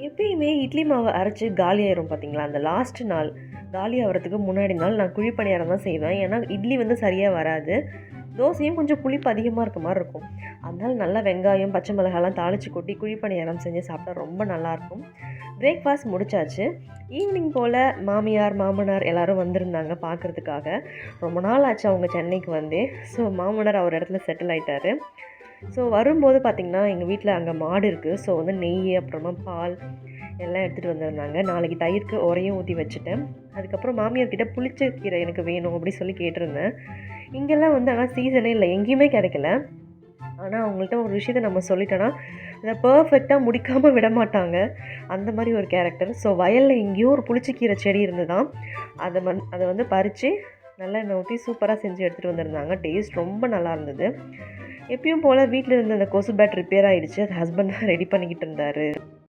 எப்பயுமே இட்லி மாவு அரைச்சு காலியாயிரும் பார்த்தீங்களா? அந்த லாஸ்ட் நாள் காலி ஆகுறதுக்கு முன்னாடி நாள் நான் குழி பணியாரம் தான் செய்வேன். ஏன்னா இட்லி வந்து சரியாக வராது. தோசையும் கொஞ்சம் புளிப்பு அதிகமாக இருக்க மாதிரி இருக்கும். அதனால நல்லா வெங்காயம், பச்சை மிளகாலாம் தாளித்து கொட்டி குழி பணியாரம் செஞ்சு சாப்பிட்டா ரொம்ப நல்லாயிருக்கும். பிரேக்ஃபாஸ்ட் முடிச்சாச்சு. ஈவினிங் போல் மாமியார், மாமனார் எல்லோரும் வந்திருந்தாங்க பார்க்குறதுக்காக. ரொம்ப நாள் ஆச்சு அவங்க சென்னைக்கு வந்து. ஸோ மாமனார் அவர் இடத்துல செட்டில் ஆகிட்டார். ஸோ வரும்போது பார்த்திங்கன்னா எங்கள் வீட்டில் அங்கே மாடு இருக்குது. ஸோ வந்து நெய், அப்புறமா பால் எல்லாம் எடுத்துகிட்டு வந்திருந்தாங்க. நாளைக்கு தயிருக்கு உரையும் ஊற்றி வச்சுட்டேன். அதுக்கப்புறம் மாமியார்கிட்ட புளிச்ச கீரை எனக்கு வேணும் அப்படி சொல்லி கேட்டிருந்தேன். இங்கெல்லாம் வந்து ஆனால் சீசனே இல்லை, எங்கேயுமே கிடைக்கல. ஆனால் அவங்கள்ட்ட ஒரு விஷயத்தை நம்ம சொல்லிட்டோன்னா அதை பர்ஃபெக்டாக முடிக்காமல் விட மாட்டாங்க. அந்த மாதிரி ஒரு கேரக்டர். ஸோ வயலில் எங்கேயோ ஒரு புளிச்சக்கீரை செடி இருந்து தான் அதை வந்து பறித்து நல்லெண்ணெய் ஊற்றி சூப்பராக செஞ்சு எடுத்துகிட்டு வந்திருந்தாங்க. டேஸ்ட் ரொம்ப நல்லா இருந்தது. எப்பயும் போல் வீட்டில் இருந்த அந்த கொசு பேட் ரிப்பேர் ஆகிடுச்சு. அது ஹஸ்பண்ட் தான் ரெடி பண்ணிக்கிட்டு இருந்தார்.